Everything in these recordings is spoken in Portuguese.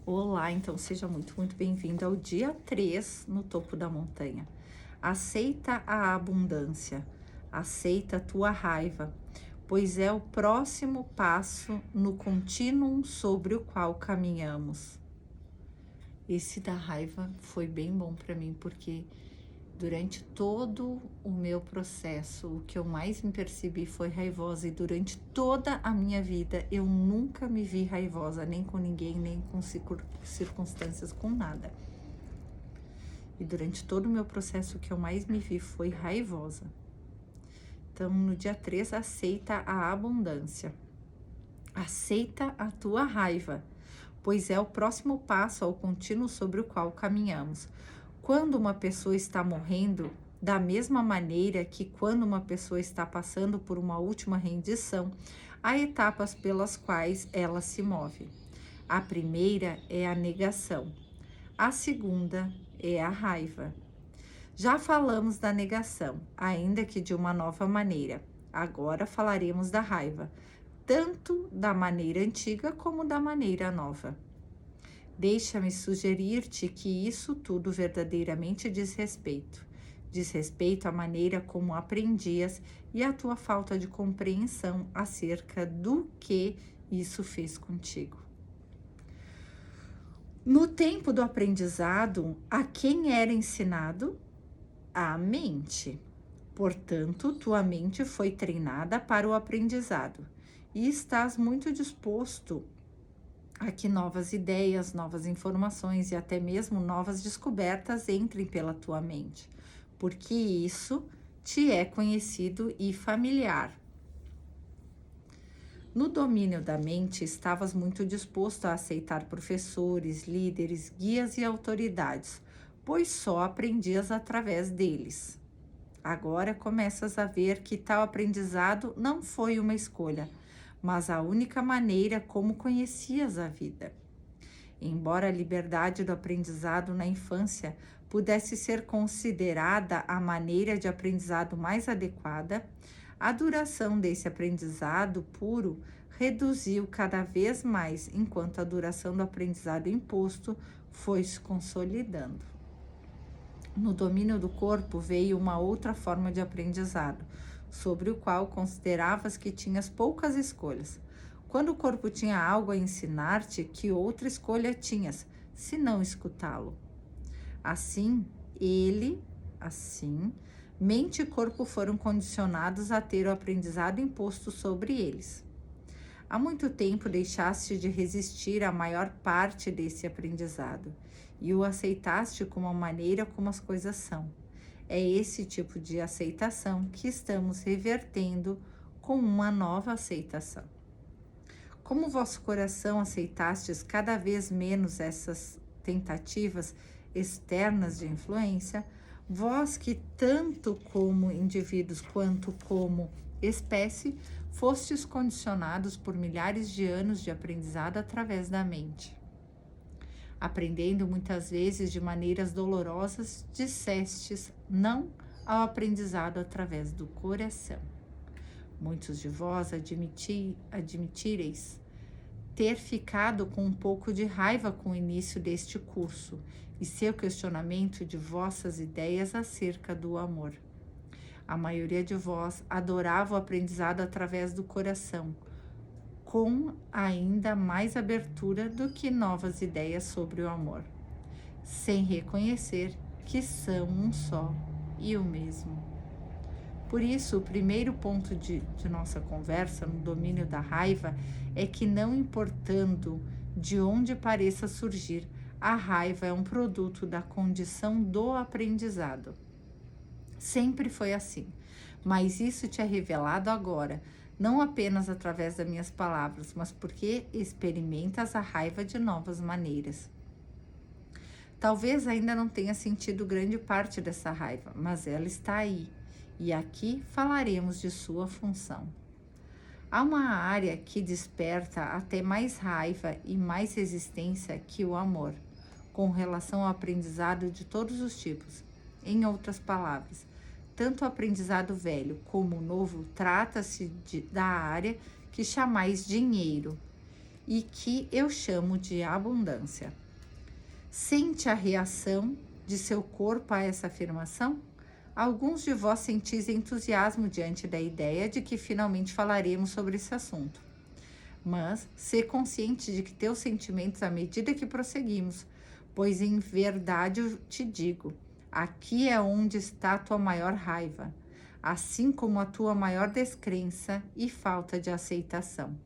Olá, então seja muito bem-vindo ao dia 3 no topo da montanha. Aceita a abundância, aceita a tua raiva, pois é o próximo passo no contínuo sobre o qual caminhamos. Esse da raiva foi bem bom para mim, porque durante todo o meu processo, o que eu mais me percebi foi raivosa, e durante toda a minha vida eu nunca me vi raivosa, nem com ninguém, nem com circunstâncias, com nada. E durante todo o meu processo, o que eu mais me vi foi raivosa. Então, no dia 3, aceita a abundância. Aceita a tua raiva, pois é o próximo passo ao contínuo sobre o qual caminhamos. Quando uma pessoa está morrendo, da mesma maneira que quando uma pessoa está passando por uma última rendição, há etapas pelas quais ela se move. A primeira é a negação. A segunda é a raiva. Já falamos da negação, ainda que de uma nova maneira. Agora falaremos da raiva, tanto da maneira antiga como da maneira nova. Deixa-me sugerir-te que isso tudo verdadeiramente diz respeito. Diz respeito à maneira como aprendias e à tua falta de compreensão acerca do que isso fez contigo. No tempo do aprendizado, a quem era ensinado? A mente. Portanto, tua mente foi treinada para o aprendizado e estás muito disposto a que novas ideias, novas informações e até mesmo novas descobertas entrem pela tua mente, porque isso te é conhecido e familiar. No domínio da mente, estavas muito disposto a aceitar professores, líderes, guias e autoridades, pois só aprendias através deles. Agora começas a ver que tal aprendizado não foi uma escolha, mas a única maneira como conhecias a vida. Embora a liberdade do aprendizado na infância pudesse ser considerada a maneira de aprendizado mais adequada, a duração desse aprendizado puro reduziu cada vez mais, enquanto a duração do aprendizado imposto foi se consolidando. No domínio do corpo veio uma outra forma de aprendizado, sobre o qual consideravas que tinhas poucas escolhas. Quando o corpo tinha algo a ensinar-te, que outra escolha tinhas, se não escutá-lo? Assim, mente e corpo foram condicionados a ter o aprendizado imposto sobre eles. Há muito tempo deixaste de resistir à maior parte desse aprendizado e o aceitaste como a maneira como as coisas são. É esse tipo de aceitação que estamos revertendo com uma nova aceitação. Como vosso coração aceitastes cada vez menos essas tentativas externas de influência, vós que tanto como indivíduos quanto como espécie, fostes condicionados por milhares de anos de aprendizado através da mente. Aprendendo muitas vezes de maneiras dolorosas, dissestes não ao aprendizado através do coração. Muitos de vós admitireis ter ficado com um pouco de raiva com o início deste curso e seu questionamento de vossas ideias acerca do amor. A maioria de vós adorava o aprendizado através do coração, com ainda mais abertura do que novas ideias sobre o amor, sem reconhecer que são um só e o mesmo. Por isso, o primeiro ponto de nossa conversa no domínio da raiva é que, não importando de onde pareça surgir, a raiva é um produto da condição do aprendizado. Sempre foi assim, mas isso te é revelado agora, não apenas através das minhas palavras, mas porque experimentas a raiva de novas maneiras. Talvez ainda não tenha sentido grande parte dessa raiva, mas ela está aí, e aqui falaremos de sua função. Há uma área que desperta até mais raiva e mais resistência que o amor, com relação ao aprendizado de todos os tipos. Em outras palavras, tanto o aprendizado velho como o novo trata-se da área que chamais dinheiro. e que eu chamo de abundância. Sente a reação de seu corpo a essa afirmação? Alguns de vós sentis entusiasmo diante da ideia de que finalmente falaremos sobre esse assunto. Mas ser consciente de que teus sentimentos à medida que prosseguimos, pois em verdade eu te digo, aqui é onde está a tua maior raiva, assim como a tua maior descrença e falta de aceitação.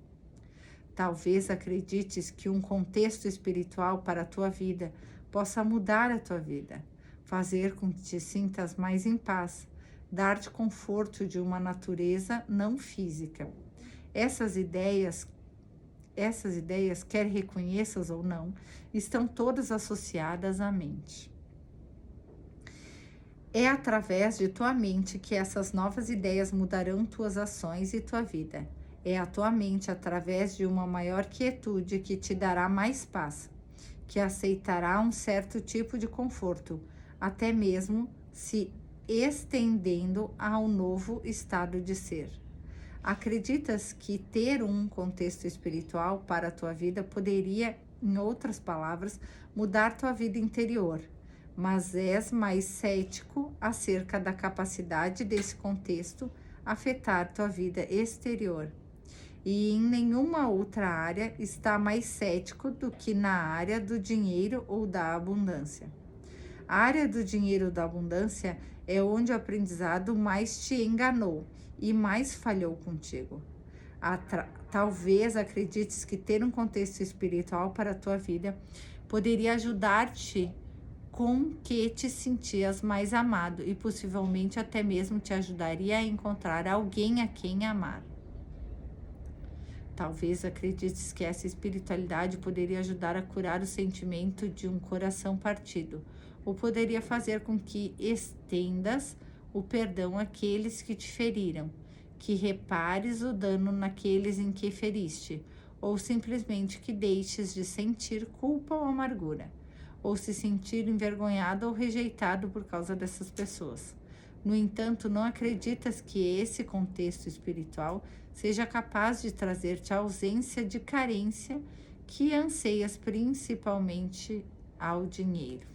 Talvez acredites que um contexto espiritual para a tua vida possa mudar a tua vida, fazer com que te sintas mais em paz, dar-te conforto de uma natureza não física. Essas ideias, quer reconheças ou não, estão todas associadas à mente. É através de tua mente que essas novas ideias mudarão tuas ações e tua vida. É a tua mente, através de uma maior quietude, que te dará mais paz, que aceitará um certo tipo de conforto, até mesmo se estendendo ao novo estado de ser. Acreditas que ter um contexto espiritual para a tua vida poderia, em outras palavras, mudar tua vida interior, mas és mais cético acerca da capacidade desse contexto afetar tua vida exterior. E em nenhuma outra área está mais cético do que na área do dinheiro ou da abundância. A área do dinheiro ou da abundância é onde o aprendizado mais te enganou e mais falhou contigo. Talvez acredites que ter um contexto espiritual para a tua vida poderia ajudar-te com que te sentias mais amado e possivelmente até mesmo te ajudaria a encontrar alguém a quem amar. Talvez acredites que essa espiritualidade poderia ajudar a curar o sentimento de um coração partido, ou poderia fazer com que estendas o perdão àqueles que te feriram, que repares o dano naqueles em que feriste, ou simplesmente que deixes de sentir culpa ou amargura, ou se sentir envergonhado ou rejeitado por causa dessas pessoas. No entanto, não acreditas que esse contexto espiritual seja capaz de trazer-te a ausência de carência que anseias principalmente ao dinheiro.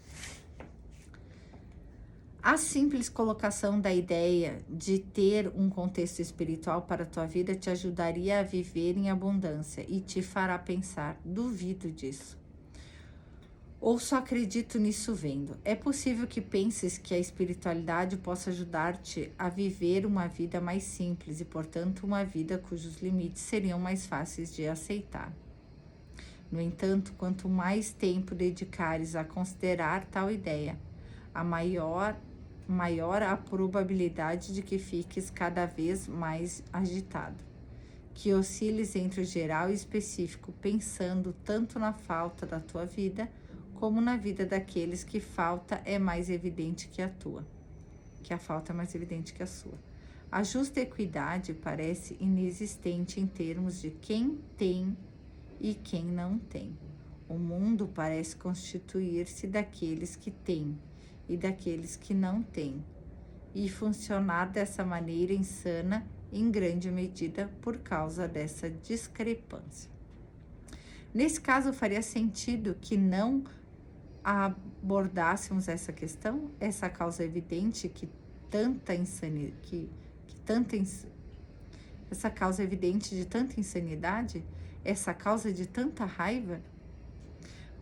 A simples colocação da ideia de ter um contexto espiritual para a tua vida te ajudaria a viver em abundância e te fará pensar: duvido disso. Ou só acredito nisso vendo. É possível que penses que a espiritualidade possa ajudar-te a viver uma vida mais simples e, portanto, uma vida cujos limites seriam mais fáceis de aceitar. No entanto, quanto mais tempo dedicares a considerar tal ideia, a maior a probabilidade de que fiques cada vez mais agitado, que osciles entre o geral e o específico, pensando tanto na falta da tua vida como na vida daqueles que falta é mais evidente que a tua, que a falta é mais evidente que a sua. A justa equidade parece inexistente em termos de quem tem e quem não tem. O mundo parece constituir-se daqueles que têm e daqueles que não têm, e funcionar dessa maneira insana em grande medida por causa dessa discrepância. Nesse caso, faria sentido que não abordássemos essa questão, essa causa evidente essa causa evidente de tanta insanidade, essa causa de tanta raiva?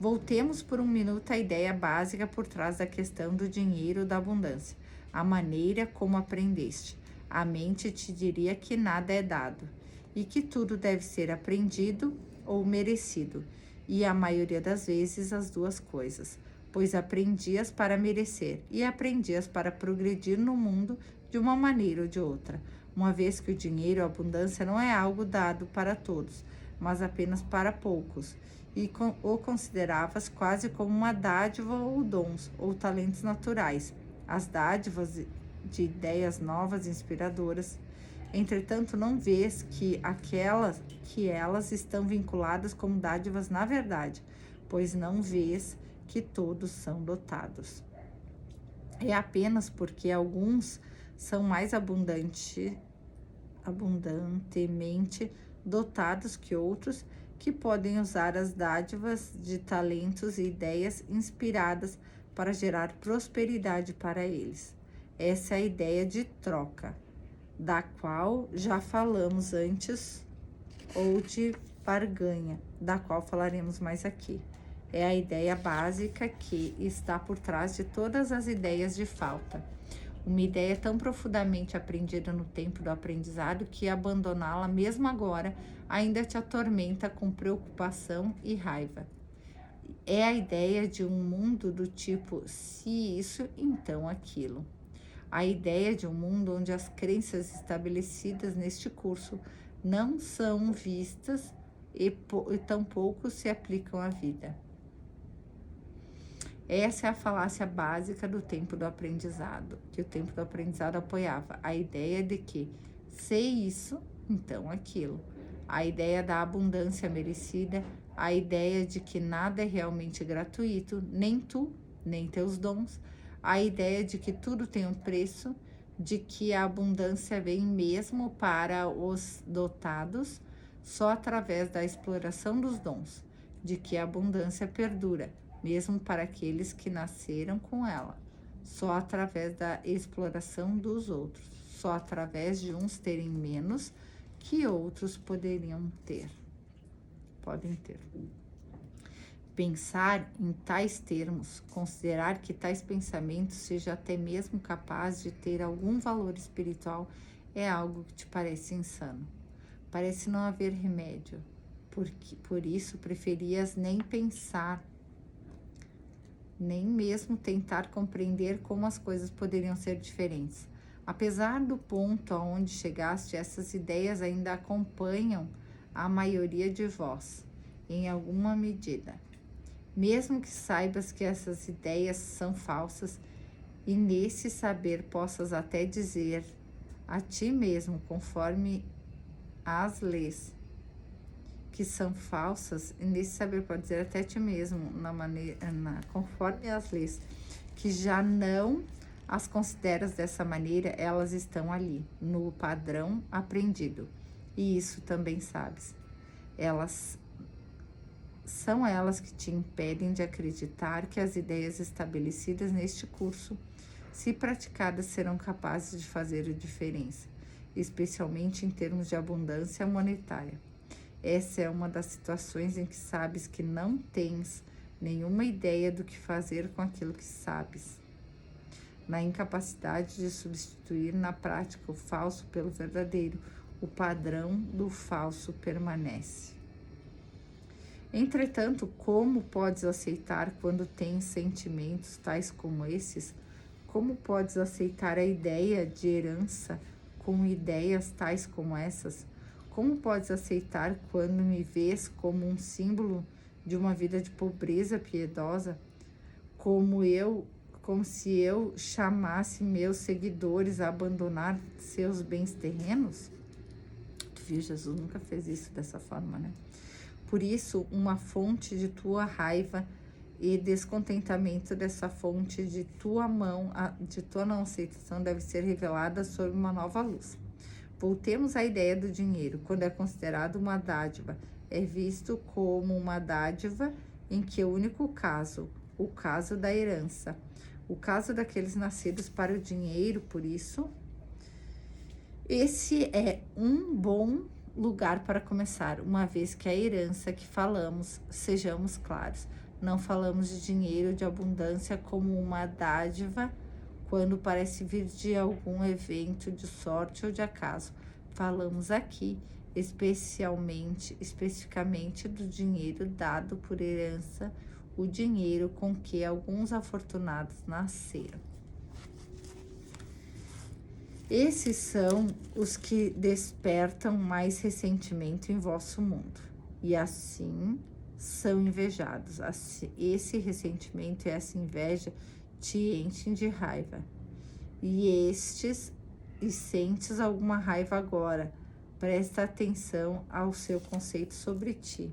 Voltemos por um minuto à ideia básica por trás da questão do dinheiro da abundância, a maneira como aprendeste. A mente te diria que nada é dado e que tudo deve ser aprendido ou merecido, e a maioria das vezes as duas coisas, pois aprendias para merecer e aprendias para progredir no mundo de uma maneira ou de outra, uma vez que o dinheiro, a abundância, não é algo dado para todos, mas apenas para poucos, e o consideravas quase como uma dádiva ou dons ou talentos naturais, as dádivas de ideias novas e inspiradoras. Entretanto, não vês que elas estão vinculadas como dádivas na verdade, pois não vês que todos são dotados. É apenas porque alguns são mais abundantemente dotados que outros que podem usar as dádivas de talentos e ideias inspiradas para gerar prosperidade para eles. Essa é a ideia de troca, da qual já falamos antes, ou de barganha, da qual falaremos mais aqui. É a ideia básica que está por trás de todas as ideias de falta. Uma ideia tão profundamente aprendida no tempo do aprendizado que abandoná-la mesmo agora ainda te atormenta com preocupação e raiva. É a ideia de um mundo do tipo, se isso, então aquilo. A ideia de um mundo onde as crenças estabelecidas neste curso não são vistas e tampouco se aplicam à vida. Essa é a falácia básica do tempo do aprendizado, que o tempo do aprendizado apoiava. A ideia de que, se isso, então aquilo. A ideia da abundância merecida, a ideia de que nada é realmente gratuito, nem tu, nem teus dons. A ideia de que tudo tem um preço, de que a abundância vem mesmo para os dotados, só através da exploração dos dons, de que a abundância perdura, mesmo para aqueles que nasceram com ela, só através da exploração dos outros, só através de uns terem menos que outros podem ter. Pensar em tais termos, considerar que tais pensamentos sejam até mesmo capazes de ter algum valor espiritual, é algo que te parece insano. Parece não haver remédio, por isso preferias nem pensar, nem mesmo tentar compreender como as coisas poderiam ser diferentes. Apesar do ponto aonde chegaste, essas ideias ainda acompanham a maioria de vós, em alguma medida. Mesmo que saibas que essas ideias são falsas, e nesse saber possas até dizer a ti mesmo, conforme as leis, que são falsas, e nesse saber pode dizer até a ti mesmo, conforme as leis, que já não as consideras dessa maneira, elas estão ali, no padrão aprendido. E isso também sabes. São elas que te impedem de acreditar que as ideias estabelecidas neste curso, se praticadas, serão capazes de fazer a diferença, especialmente em termos de abundância monetária. Essa é uma das situações em que sabes que não tens nenhuma ideia do que fazer com aquilo que sabes. Na incapacidade de substituir na prática o falso pelo verdadeiro, o padrão do falso permanece. Entretanto, como podes aceitar quando tens sentimentos tais como esses? Como podes aceitar a ideia de herança com ideias tais como essas? Como podes aceitar quando me vês como um símbolo de uma vida de pobreza piedosa? Como se eu chamasse meus seguidores a abandonar seus bens terrenos? Tu viu, Jesus nunca fez isso dessa forma, né? Por isso, uma fonte de tua raiva e descontentamento dessa fonte de tua não aceitação deve ser revelada sob uma nova luz. Voltemos à ideia do dinheiro. Quando é considerado uma dádiva, é visto como uma dádiva em que o único caso, o caso da herança, o caso daqueles nascidos para o dinheiro, por isso, esse é um bom lugar para começar, uma vez que a herança que falamos, sejamos claros, não falamos de dinheiro, de abundância como uma dádiva, quando parece vir de algum evento de sorte ou de acaso. Falamos aqui especificamente do dinheiro dado por herança, o dinheiro com que alguns afortunados nasceram. Esses são os que despertam mais ressentimento em vosso mundo, e assim são invejados. Esse ressentimento e essa inveja te enchem de raiva, e sentes alguma raiva agora. Presta atenção ao seu conceito sobre ti.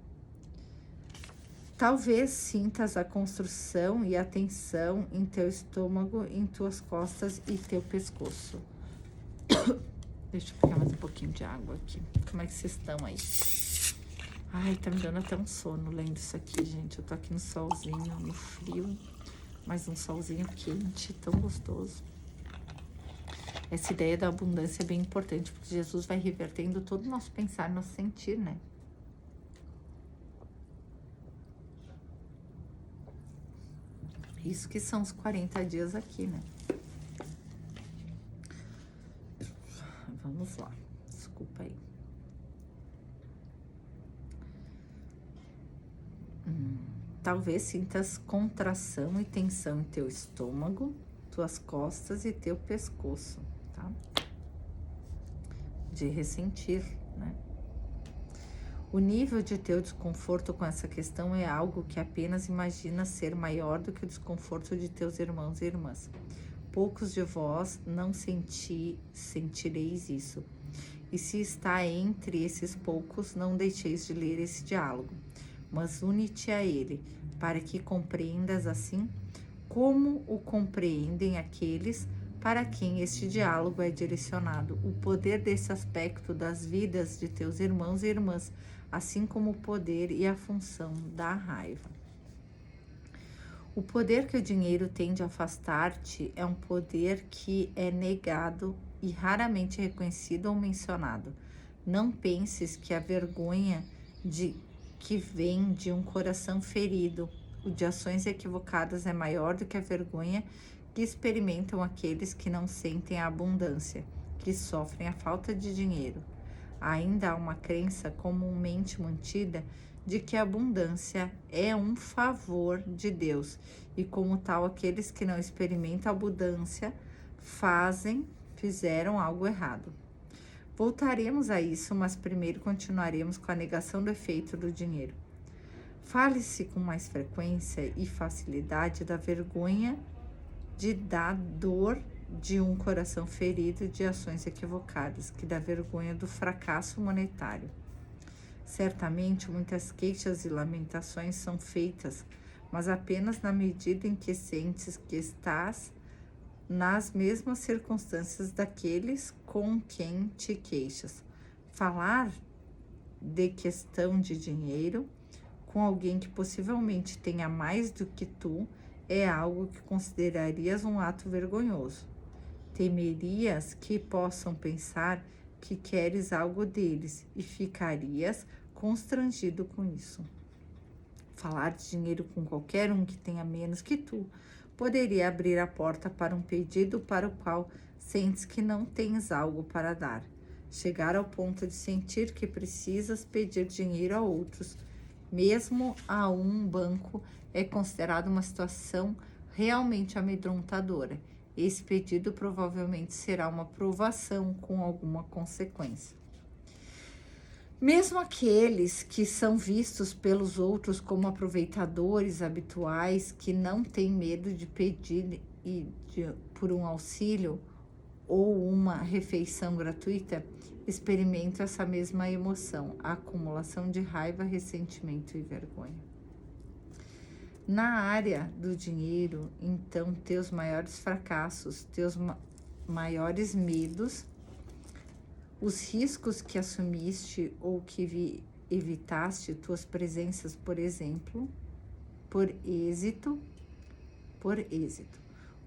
Talvez sintas a construção e a tensão em teu estômago, em tuas costas e teu pescoço. Deixa eu pegar mais um pouquinho de água aqui. Como é que vocês estão aí? Ai, tá me dando até um sono lendo isso aqui, gente. Eu tô aqui no solzinho, no frio, mas um solzinho quente, tão gostoso. Essa ideia da abundância é bem importante, porque Jesus vai revertendo todo o nosso pensar, nosso sentir, né? Isso que são os 40 dias aqui, né? Vamos lá, desculpa aí. Talvez sintas contração e tensão em teu estômago, tuas costas e teu pescoço, tá? De ressentir, né? O nível de teu desconforto com essa questão é algo que apenas imagina ser maior do que o desconforto de teus irmãos e irmãs. Poucos de vós não sentireis isso. E se está entre esses poucos, não deixeis de ler esse diálogo, mas une-te a ele, para que compreendas assim como o compreendem aqueles para quem este diálogo é direcionado, o poder desse aspecto das vidas de teus irmãos e irmãs, assim como o poder e a função da raiva. O poder que o dinheiro tem de afastar-te é um poder que é negado e raramente reconhecido ou mencionado. Não penses que a vergonha que vem de um coração ferido, o de ações equivocadas, é maior do que a vergonha que experimentam aqueles que não sentem a abundância, que sofrem a falta de dinheiro. Ainda há uma crença comumente mantida de que a abundância é um favor de Deus, e como tal, aqueles que não experimentam a abundância fizeram algo errado. Voltaremos a isso, mas primeiro continuaremos com a negação do efeito do dinheiro. Fale-se com mais frequência e facilidade da vergonha da dor de um coração ferido de ações equivocadas, que da vergonha do fracasso monetário. Certamente, muitas queixas e lamentações são feitas, mas apenas na medida em que sentes que estás nas mesmas circunstâncias daqueles com quem te queixas. Falar de questão de dinheiro com alguém que possivelmente tenha mais do que tu é algo que considerarias um ato vergonhoso. Temerias que possam pensar que queres algo deles e ficarias constrangido com isso. Falar de dinheiro com qualquer um que tenha menos que tu poderia abrir a porta para um pedido para o qual sentes que não tens algo para dar. Chegar ao ponto de sentir que precisas pedir dinheiro a outros, mesmo a um banco, é considerado uma situação realmente amedrontadora. Esse pedido provavelmente será uma provação com alguma consequência. Mesmo aqueles que são vistos pelos outros como aproveitadores habituais, que não têm medo de pedir por um auxílio ou uma refeição gratuita, experimentam essa mesma emoção, a acumulação de raiva, ressentimento e vergonha. Na área do dinheiro, então, teus maiores fracassos, teus maiores medos, os riscos que assumiste ou que evitaste, tuas presenças, por exemplo, por êxito.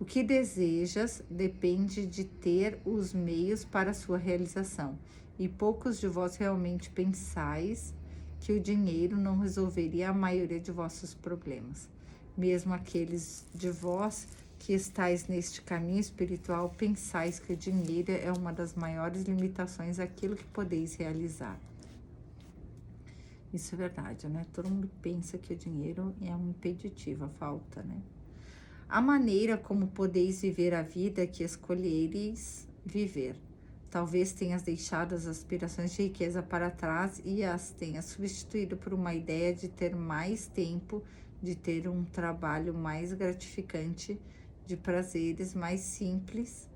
O que desejas depende de ter os meios para sua realização, e poucos de vós realmente pensais que o dinheiro não resolveria a maioria de vossos problemas. Mesmo aqueles de vós que estáis neste caminho espiritual, pensais que o dinheiro é uma das maiores limitações àquilo que podeis realizar. Isso é verdade, né? Todo mundo pensa que o dinheiro é um impeditivo, a falta, né? A maneira como podeis viver a vida que escolhereis viver. Talvez tenhas deixado as aspirações de riqueza para trás e as tenhas substituído por uma ideia de ter mais tempo, de ter um trabalho mais gratificante, de prazeres mais simples,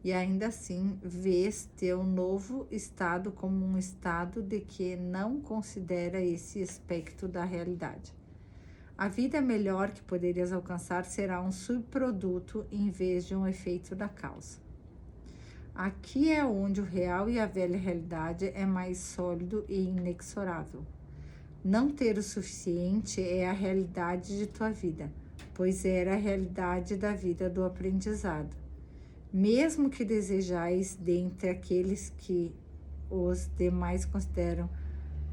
e ainda assim vês teu novo estado como um estado de que não considera esse aspecto da realidade. A vida melhor que poderias alcançar será um subproduto em vez de um efeito da causa. Aqui é onde o real e a velha realidade é mais sólido e inexorável. Não ter o suficiente é a realidade de tua vida, pois era a realidade da vida do aprendizado. Mesmo que desejais dentre aqueles que os demais consideram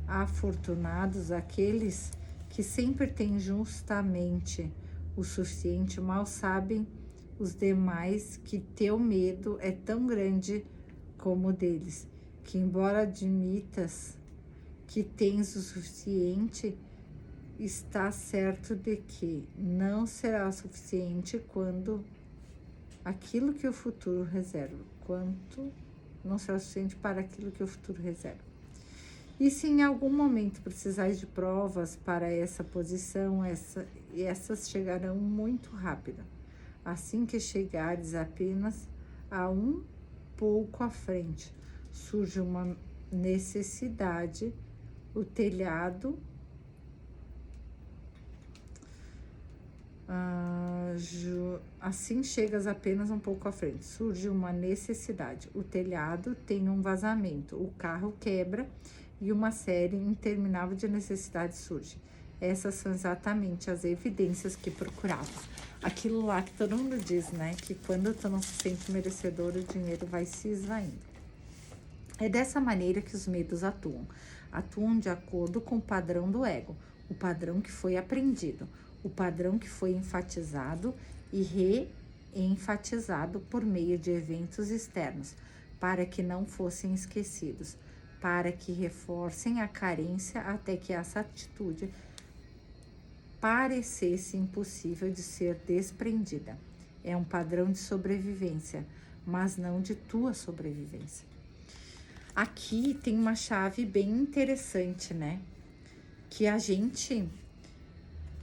afortunados, aqueles que sempre têm justamente o suficiente, mal sabem os demais que teu medo é tão grande como o deles, que embora admitas que tens o suficiente, está certo de que não será suficiente quando aquilo que o futuro reserva, quanto não será suficiente para aquilo que o futuro reserva. E se em algum momento precisais de provas para essa posição, essas chegarão muito rápido. Assim que chegares apenas a um pouco à frente, surge uma necessidade, o telhado assim chegas apenas um pouco à frente, surge uma necessidade, o telhado tem um vazamento, o carro quebra e uma série interminável de necessidades surge. Essas são exatamente as evidências que procurava. Aquilo lá que todo mundo diz, né? Que quando tu não se sente merecedor, o dinheiro vai se esvaindo. É dessa maneira que os medos atuam. Atuam de acordo com o padrão do ego, o padrão que foi aprendido, o padrão que foi enfatizado e reenfatizado por meio de eventos externos, para que não fossem esquecidos, para que reforcem a carência até que essa atitude parecesse impossível de ser desprendida. É um padrão de sobrevivência, mas não de tua sobrevivência. Aqui tem uma chave bem interessante, né? Que a gente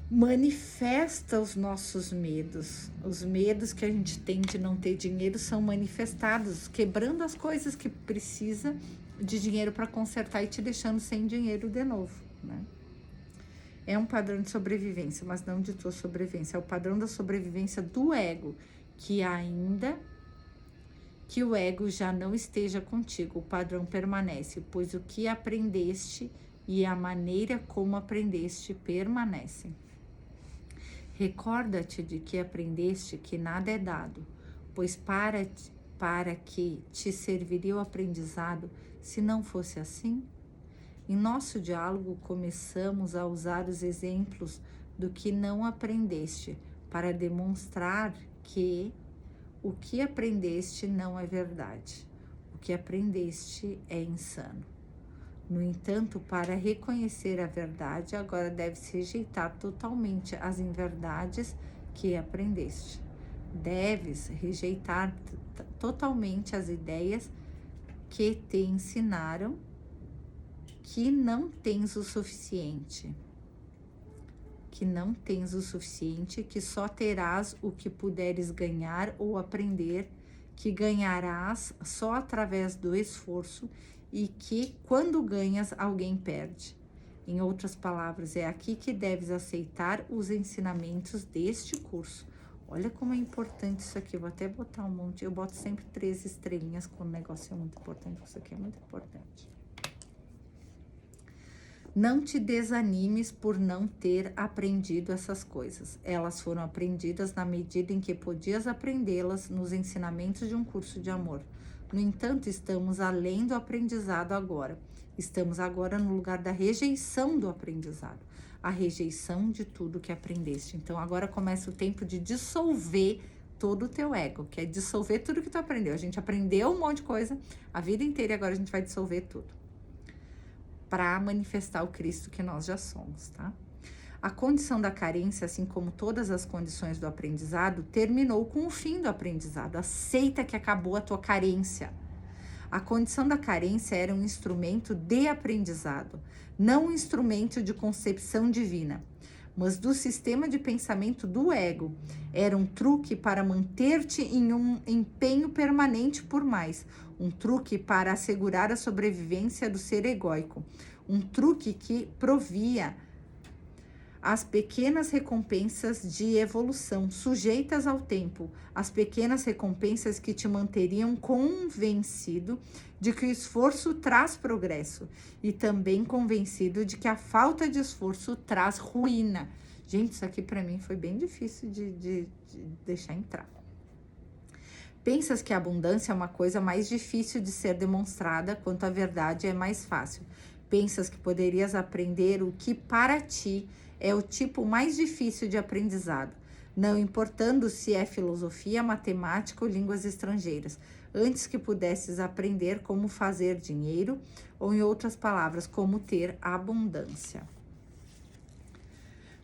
manifesta os nossos medos. Os medos que a gente tem de não ter dinheiro são manifestados, quebrando as coisas que precisa de dinheiro para consertar e te deixando sem dinheiro de novo, né? É um padrão de sobrevivência, mas não de tua sobrevivência. É o padrão da sobrevivência do ego, que ainda que o ego já não esteja contigo, o padrão permanece, pois o que aprendeste e a maneira como aprendeste permanecem. Recorda-te de que aprendeste que nada é dado, pois para que te serviria o aprendizado se não fosse assim? Em nosso diálogo, começamos a usar os exemplos do que não aprendeste para demonstrar que o que aprendeste não é verdade. O que aprendeste é insano. No entanto, para reconhecer a verdade, agora deve-se rejeitar totalmente as inverdades que aprendeste. Deves rejeitar totalmente as ideias que te ensinaram que não tens o suficiente, que só terás o que puderes ganhar ou aprender, que ganharás só através do esforço e que, quando ganhas, alguém perde. Em outras palavras, é aqui que deves aceitar os ensinamentos deste curso. Olha como é importante isso aqui, vou até botar um monte, eu boto sempre 3 estrelinhas quando o negócio é muito importante, isso aqui é muito importante. Não te desanimes por não ter aprendido essas coisas. Elas foram aprendidas na medida em que podias aprendê-las nos ensinamentos de um curso de amor. No entanto, estamos além do aprendizado agora. Estamos agora no lugar da rejeição do aprendizado. A rejeição de tudo que aprendeste. Então, agora começa o tempo de dissolver todo o teu ego, que é dissolver tudo que tu aprendeu. A gente aprendeu um monte de coisa a vida inteira e agora a gente vai dissolver tudo para manifestar o Cristo que nós já somos, tá? A condição da carência, assim como todas as condições do aprendizado, terminou com o fim do aprendizado. Aceita que acabou a tua carência. A condição da carência era um instrumento de aprendizado, não um instrumento de concepção divina, mas do sistema de pensamento do ego. Era um truque para manter-te em um empenho permanente por mais, um truque para assegurar a sobrevivência do ser egóico, um truque que provia as pequenas recompensas de evolução, sujeitas ao tempo, as pequenas recompensas que te manteriam convencido de que o esforço traz progresso e também convencido de que a falta de esforço traz ruína. Gente, isso aqui para mim foi bem difícil de deixar entrar. Pensas que a abundância é uma coisa mais difícil de ser demonstrada, quanto a verdade é mais fácil. Pensas que poderias aprender o que para ti é o tipo mais difícil de aprendizado, não importando se é filosofia, matemática ou línguas estrangeiras, antes que pudesses aprender como fazer dinheiro, ou em outras palavras, como ter abundância.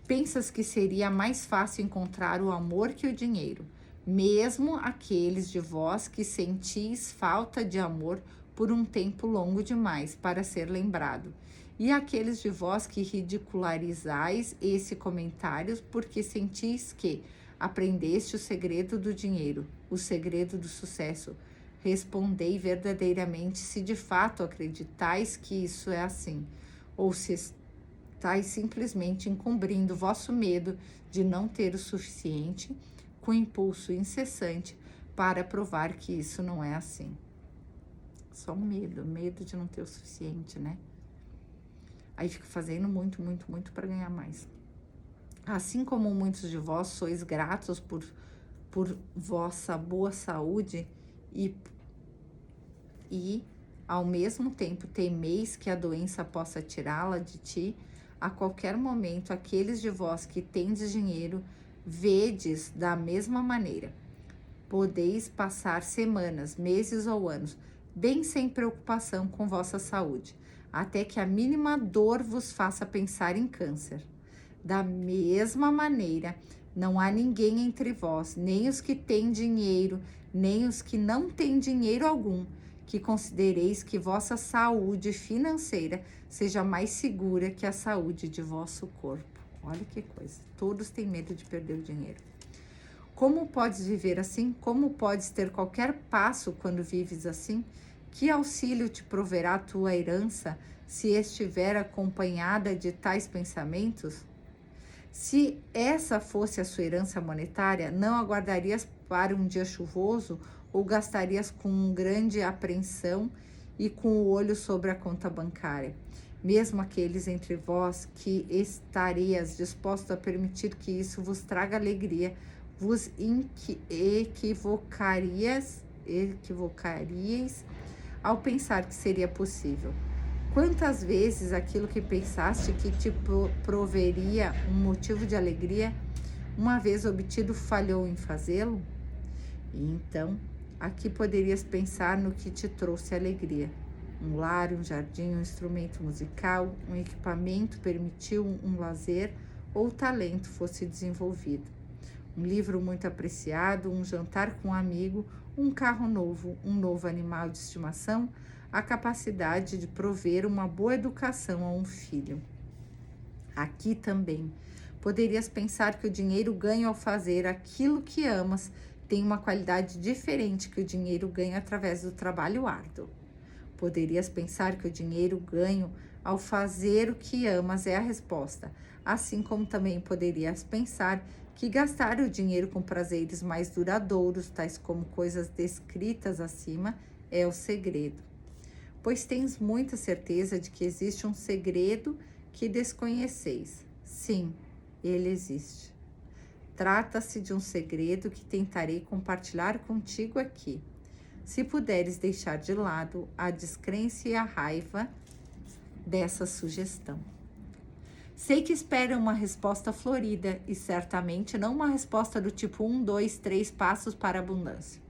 Pensas que seria mais fácil encontrar o amor que o dinheiro, mesmo aqueles de vós que sentis falta de amor por um tempo longo demais para ser lembrado, e aqueles de vós que ridicularizais esse comentário porque sentis que aprendeste o segredo do dinheiro, o segredo do sucesso. Respondei verdadeiramente se de fato acreditais que isso é assim, ou se estáis simplesmente encobrindo vosso medo de não ter o suficiente, com impulso incessante para provar que isso não é assim. Só medo de não ter o suficiente, né? Aí fica fazendo muito para ganhar mais. Assim como muitos de vós sois gratos por vossa boa saúde e ao mesmo tempo temeis que a doença possa tirá-la de ti, a qualquer momento aqueles de vós que tendes dinheiro, vedes da mesma maneira. Podeis passar semanas, meses ou anos, bem sem preocupação com vossa saúde, até que a mínima dor vos faça pensar em câncer. Da mesma maneira, não há ninguém entre vós, nem os que têm dinheiro, nem os que não têm dinheiro algum, que considereis que vossa saúde financeira seja mais segura que a saúde de vosso corpo. Olha que coisa, todos têm medo de perder o dinheiro. Como podes viver assim? Como podes ter qualquer passo quando vives assim? Que auxílio te proverá a tua herança se estiver acompanhada de tais pensamentos? Se essa fosse a sua herança monetária, não aguardarias para um dia chuvoso ou gastarias com grande apreensão e com o olho sobre a conta bancária. Mesmo aqueles entre vós que estarias disposto a permitir que isso vos traga alegria, vos equivocaríeis ao pensar que seria possível. Quantas vezes aquilo que pensaste que te proveria um motivo de alegria, uma vez obtido, falhou em fazê-lo? E então, aqui poderias pensar no que te trouxe alegria. Um lar, um jardim, um instrumento musical, um equipamento permitiu um lazer ou talento fosse desenvolvido. Um livro muito apreciado, um jantar com um amigo, um carro novo, um novo animal de estimação, a capacidade de prover uma boa educação a um filho. Aqui também poderias pensar que o dinheiro ganho ao fazer aquilo que amas tem uma qualidade diferente que o dinheiro ganho através do trabalho árduo. Poderias pensar que o dinheiro ganho ao fazer o que amas é a resposta, assim como também poderias pensar que gastar o dinheiro com prazeres mais duradouros, tais como coisas descritas acima, é o segredo. Pois tens muita certeza de que existe um segredo que desconheceis. Sim, ele existe. Trata-se de um segredo que tentarei compartilhar contigo aqui. Se puderes deixar de lado a descrença e a raiva dessa sugestão. Sei que espera uma resposta florida e certamente não uma resposta do tipo 1, 2, 3 passos para a abundância.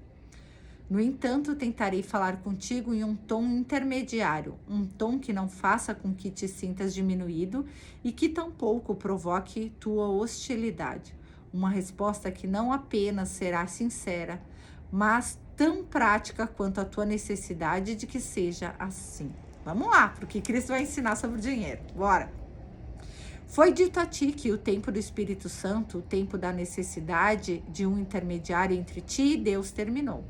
No entanto, tentarei falar contigo em um tom intermediário, um tom que não faça com que te sintas diminuído e que tampouco provoque tua hostilidade. Uma resposta que não apenas será sincera, mas tão prática quanto a tua necessidade de que seja assim. Vamos lá, porque Cristo vai ensinar sobre o dinheiro. Bora! Foi dito a ti que o tempo do Espírito Santo, o tempo da necessidade de um intermediário entre ti e Deus terminou.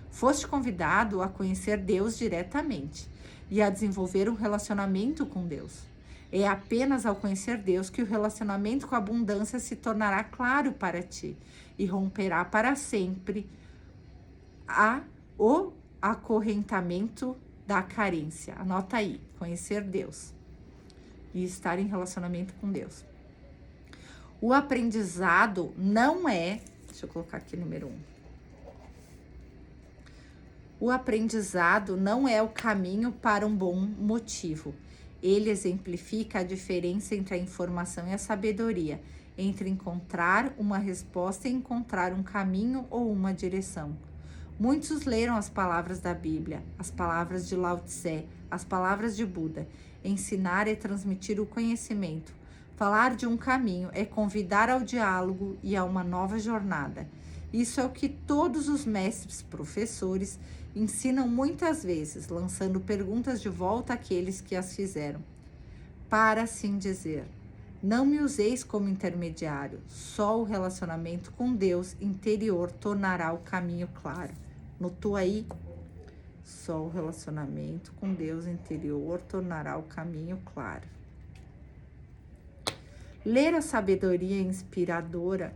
Foste convidado a conhecer Deus diretamente e a desenvolver um relacionamento com Deus. É apenas ao conhecer Deus que o relacionamento com a abundância se tornará claro para ti e romperá para sempre o acorrentamento da carência. Anota aí, conhecer Deus e estar em relacionamento com Deus. O aprendizado não é, deixa eu colocar aqui número 1. O aprendizado não é o caminho para um bom motivo. Ele exemplifica a diferença entre a informação e a sabedoria, entre encontrar uma resposta e encontrar um caminho ou uma direção. Muitos leram as palavras da Bíblia, as palavras de Lao Tse, as palavras de Buda. Ensinar é transmitir o conhecimento. Falar de um caminho é convidar ao diálogo e a uma nova jornada. Isso é o que todos os mestres professores ensinam muitas vezes, lançando perguntas de volta àqueles que as fizeram. Para assim dizer, não me useis como intermediário, só o relacionamento com Deus interior tornará o caminho claro. Notou aí? Só o relacionamento com Deus interior tornará o caminho claro. Ler a sabedoria inspirada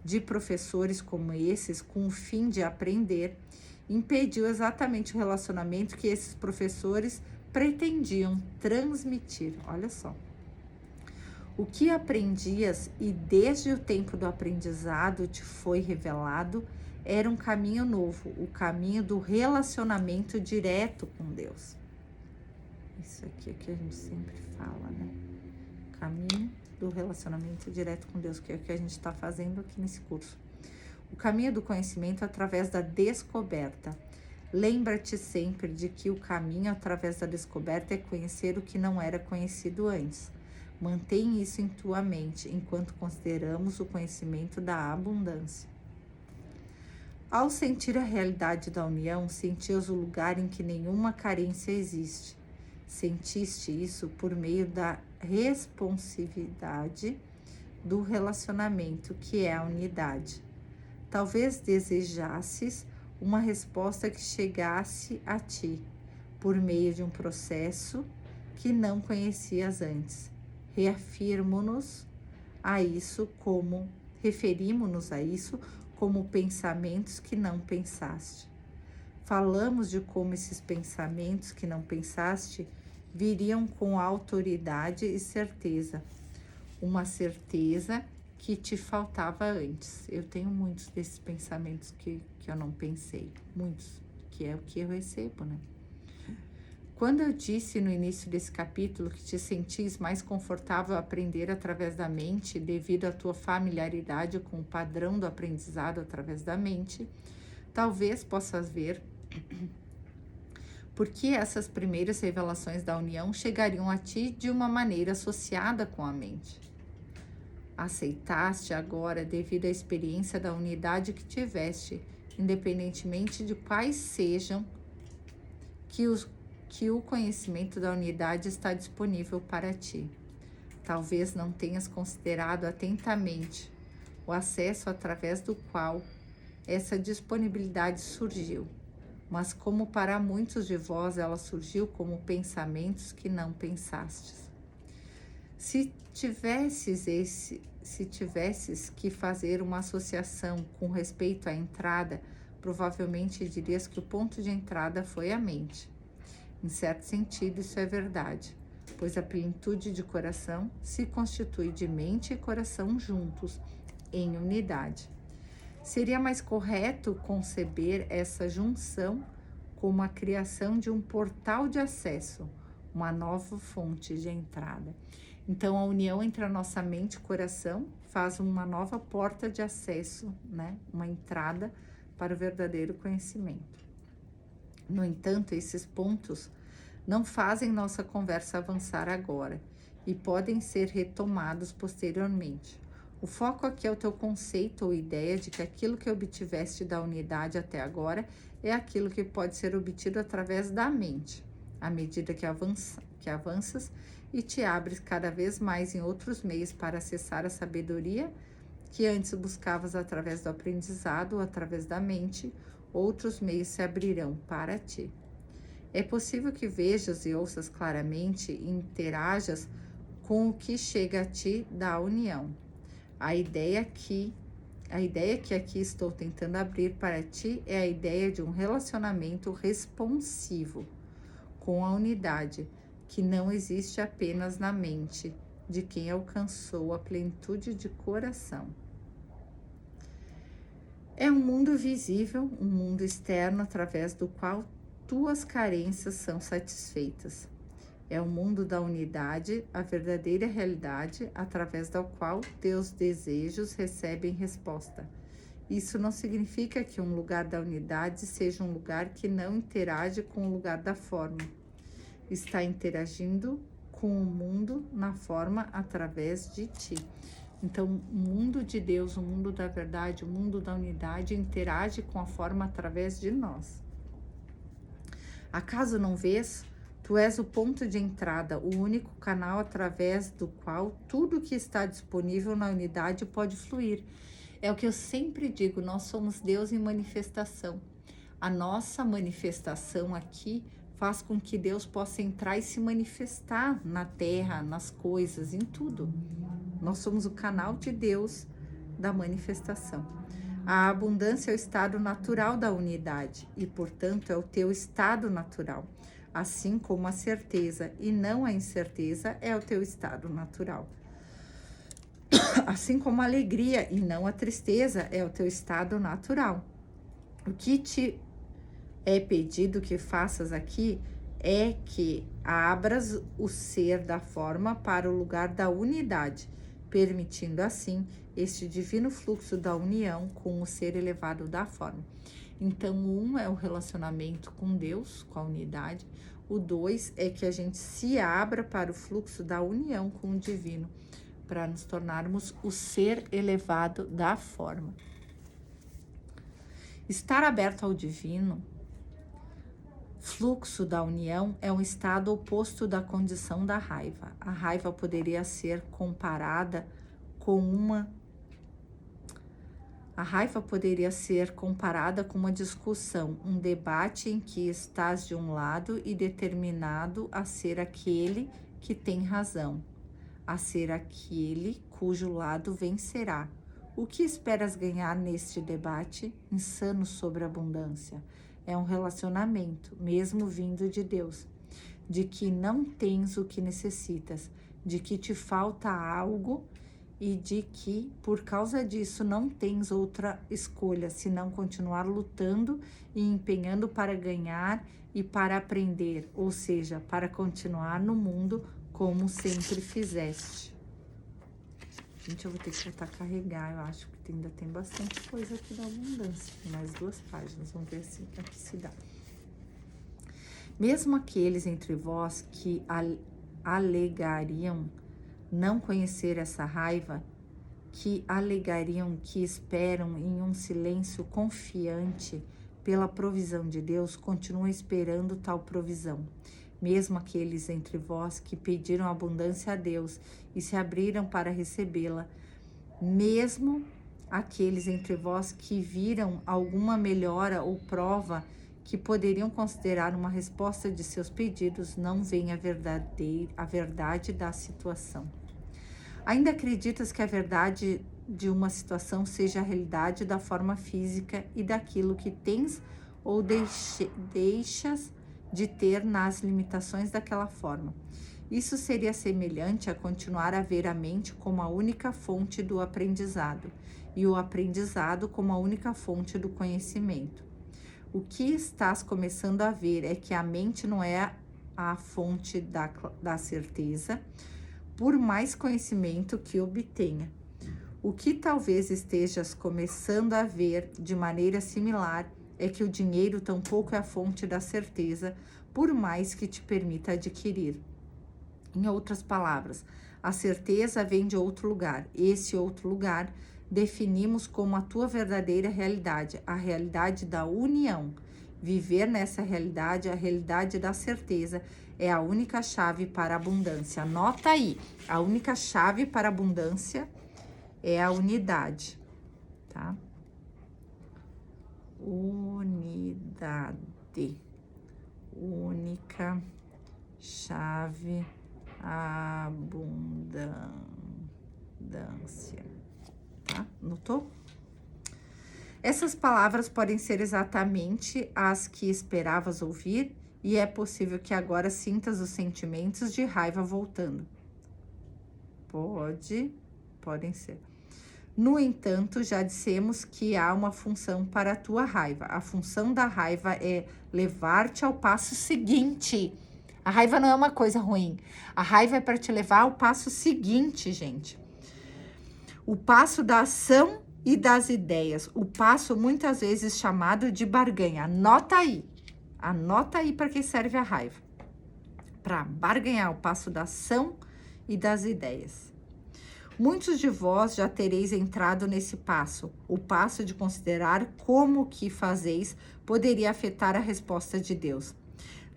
de professores como esses, com o fim de aprender, impediu exatamente o relacionamento que esses professores pretendiam transmitir. Olha só. O que aprendias e desde o tempo do aprendizado te foi revelado era um caminho novo, o caminho do relacionamento direto com Deus. Isso aqui é que a gente sempre fala, né? Caminho do relacionamento direto com Deus, que é o que a gente está fazendo aqui nesse curso. O caminho do conhecimento através da descoberta. Lembra-te sempre de que o caminho através da descoberta é conhecer o que não era conhecido antes. Mantém isso em tua mente, enquanto consideramos o conhecimento da abundância. Ao sentir a realidade da união, sentias o lugar em que nenhuma carência existe. Sentiste isso por meio da responsividade do relacionamento, que é a unidade. Talvez desejasses uma resposta que chegasse a ti por meio de um processo que não conhecias antes. Referimos-nos a isso como pensamentos que não pensaste. Falamos de como esses pensamentos que não pensaste viriam com autoridade e certeza, uma certeza que te faltava antes. Eu tenho muitos desses pensamentos que eu não pensei, muitos, que é o que eu recebo, né? Quando eu disse no início desse capítulo que te sentis mais confortável a aprender através da mente devido à tua familiaridade com o padrão do aprendizado através da mente, talvez possas ver porque essas primeiras revelações da união chegariam a ti de uma maneira associada com a mente. Aceitaste agora devido à experiência da unidade que tiveste, independentemente de quais sejam, que o conhecimento da unidade está disponível para ti. Talvez não tenhas considerado atentamente o acesso através do qual essa disponibilidade surgiu. Mas como para muitos de vós ela surgiu como pensamentos que não pensastes. Se tivesses que fazer uma associação com respeito à entrada, provavelmente dirias que o ponto de entrada foi a mente. Em certo sentido, isso é verdade, pois a plenitude de coração se constitui de mente e coração juntos, em unidade. Seria mais correto conceber essa junção como a criação de um portal de acesso, uma nova fonte de entrada. Então, a união entre a nossa mente e coração faz uma nova porta de acesso, né? Uma entrada para o verdadeiro conhecimento. No entanto, esses pontos não fazem nossa conversa avançar agora e podem ser retomados posteriormente. O foco aqui é o teu conceito ou ideia de que aquilo que obtiveste da unidade até agora é aquilo que pode ser obtido através da mente, à medida que avanças e te abres cada vez mais em outros meios para acessar a sabedoria que antes buscavas através do aprendizado ou através da mente, outros meios se abrirão para ti. É possível que vejas e ouças claramente e interajas com o que chega a ti da união. A ideia que aqui estou tentando abrir para ti é a ideia de um relacionamento responsivo com a unidade, que não existe apenas na mente de quem alcançou a plenitude de coração. É um mundo visível, um mundo externo através do qual tuas carências são satisfeitas. É o mundo da unidade, a verdadeira realidade, através da qual teus desejos recebem resposta. Isso não significa que um lugar da unidade seja um lugar que não interage com o lugar da forma. Está interagindo com o mundo na forma através de ti. Então, o mundo de Deus, o mundo da verdade, o mundo da unidade interage com a forma através de nós. Acaso não vês? Tu és o ponto de entrada, o único canal através do qual tudo que está disponível na unidade pode fluir. É o que eu sempre digo, nós somos Deus em manifestação. A nossa manifestação aqui faz com que Deus possa entrar e se manifestar na terra, nas coisas, em tudo. Nós somos o canal de Deus da manifestação. A abundância é o estado natural da unidade e, portanto, é o teu estado natural, assim como a certeza e não a incerteza é o teu estado natural. Assim como a alegria e não a tristeza é o teu estado natural. O que te é pedido que faças aqui é que abras o ser da forma para o lugar da unidade, permitindo assim este divino fluxo da união com o ser elevado da forma. Então, um é o relacionamento com Deus, com a unidade. O 2 é que a gente se abra para o fluxo da união com o divino, para nos tornarmos o ser elevado da forma. Estar aberto ao divino, fluxo da união, é um estado oposto da condição da raiva. A raiva poderia ser comparada com uma discussão, um debate em que estás de um lado e determinado a ser aquele que tem razão, a ser aquele cujo lado vencerá. O que esperas ganhar neste debate insano sobre abundância? É um relacionamento, mesmo vindo de Deus, de que não tens o que necessitas, de que te falta algo e de que, por causa disso, não tens outra escolha senão continuar lutando e empenhando para ganhar e para aprender, ou seja, para continuar no mundo como sempre fizeste. Gente, eu vou ter que voltar a carregar, eu acho que ainda tem bastante coisa aqui da abundância. Tem mais 2 páginas, vamos ver se aqui se dá. Mesmo aqueles entre vós que alegariam não conhecer essa raiva, que alegariam que esperam em um silêncio confiante pela provisão de Deus, continuam esperando tal provisão. Mesmo aqueles entre vós que pediram abundância a Deus e se abriram para recebê-la, mesmo aqueles entre vós que viram alguma melhora ou prova que poderiam considerar uma resposta de seus pedidos, não veem a verdade da situação. Ainda acreditas que a verdade de uma situação seja a realidade da forma física e daquilo que tens ou deixas de ter nas limitações daquela forma. Isso seria semelhante a continuar a ver a mente como a única fonte do aprendizado e o aprendizado como a única fonte do conhecimento. O que estás começando a ver é que a mente não é a fonte da certeza, por mais conhecimento que obtenha. O que talvez estejas começando a ver de maneira similar é que o dinheiro tampouco é a fonte da certeza, por mais que te permita adquirir. Em outras palavras, a certeza vem de outro lugar. Esse outro lugar definimos como a tua verdadeira realidade, a realidade da união. Viver nessa realidade, a realidade da certeza, é a única chave para a abundância. Anota aí, a única chave para a abundância é a unidade, tá? Unidade. única chave abundância. Tá? Notou? Essas palavras podem ser exatamente as que esperavas ouvir, e é possível que agora sintas os sentimentos de raiva voltando. Podem ser. No entanto, já dissemos que há uma função para a tua raiva. A função da raiva é levar-te ao passo seguinte. A raiva não é uma coisa ruim. A raiva é para te levar ao passo seguinte, gente. O passo da ação e das ideias. O passo muitas vezes chamado de barganha. Anota aí para que serve a raiva. Para barganhar o passo da ação e das ideias. Muitos de vós já tereis entrado nesse passo, o passo de considerar como o que fazeis poderia afetar a resposta de Deus.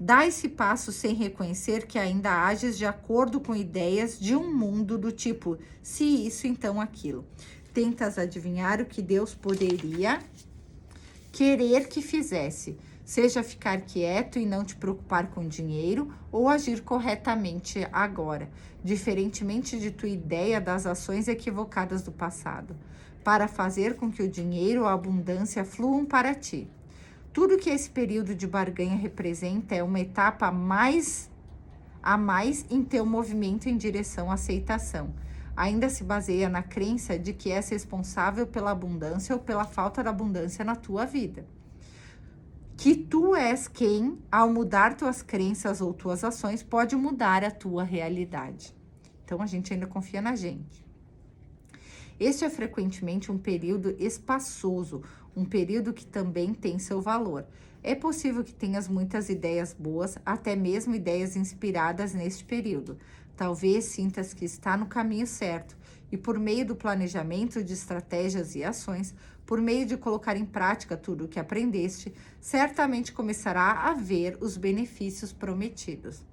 Dá esse passo sem reconhecer que ainda ages de acordo com ideias de um mundo do tipo, se isso, então aquilo. Tentas adivinhar o que Deus poderia querer que fizesse, seja ficar quieto e não te preocupar com dinheiro ou agir corretamente agora, diferentemente de tua ideia das ações equivocadas do passado, para fazer com que o dinheiro ou a abundância fluam para ti. Tudo que esse período de barganha representa é uma etapa a mais em teu movimento em direção à aceitação. Ainda se baseia na crença de que és responsável pela abundância ou pela falta de abundância na tua vida. Que tu és quem, ao mudar tuas crenças ou tuas ações, pode mudar a tua realidade. Então, a gente ainda confia na gente. Este é frequentemente um período espaçoso, um período que também tem seu valor. É possível que tenhas muitas ideias boas, até mesmo ideias inspiradas neste período. Talvez sintas que está no caminho certo e por meio do planejamento de estratégias e ações, por meio de colocar em prática tudo o que aprendeste, certamente começará a ver os benefícios prometidos.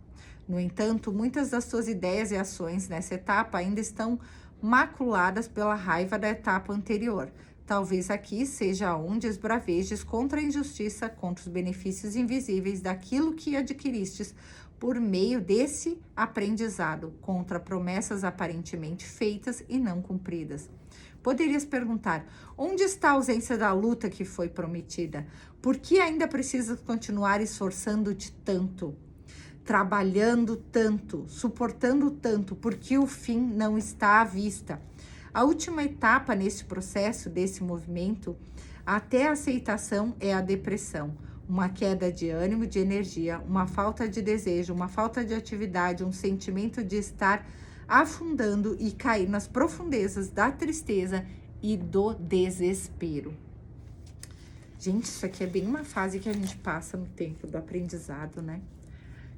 No entanto, muitas das tuas ideias e ações nessa etapa ainda estão maculadas pela raiva da etapa anterior. Talvez aqui seja onde esbravejes contra a injustiça, contra os benefícios invisíveis daquilo que adquiristes por meio desse aprendizado, contra promessas aparentemente feitas e não cumpridas. Poderias perguntar, onde está a ausência da luta que foi prometida? Por que ainda precisas continuar esforçando-te tanto? Trabalhando tanto, suportando tanto, porque o fim não está à vista. A última etapa nesse processo, desse movimento, até a aceitação, é a depressão. Uma queda de ânimo, de energia, uma falta de desejo, uma falta de atividade, um sentimento de estar afundando e cair nas profundezas da tristeza e do desespero. Gente, isso aqui é bem uma fase que a gente passa no tempo do aprendizado, né?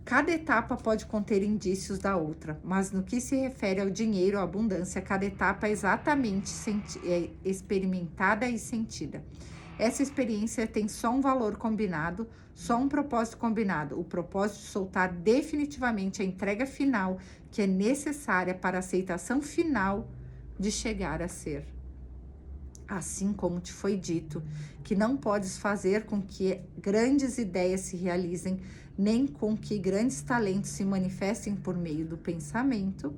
Cada etapa pode conter indícios da outra, mas no que se refere ao dinheiro, à abundância, cada etapa é exatamente experimentada e sentida. Essa experiência tem só um valor combinado, só um propósito combinado, o propósito de soltar definitivamente a entrega final que é necessária para a aceitação final de chegar a ser. Assim como te foi dito, que não podes fazer com que grandes ideias se realizem, nem com que grandes talentos se manifestem por meio do pensamento,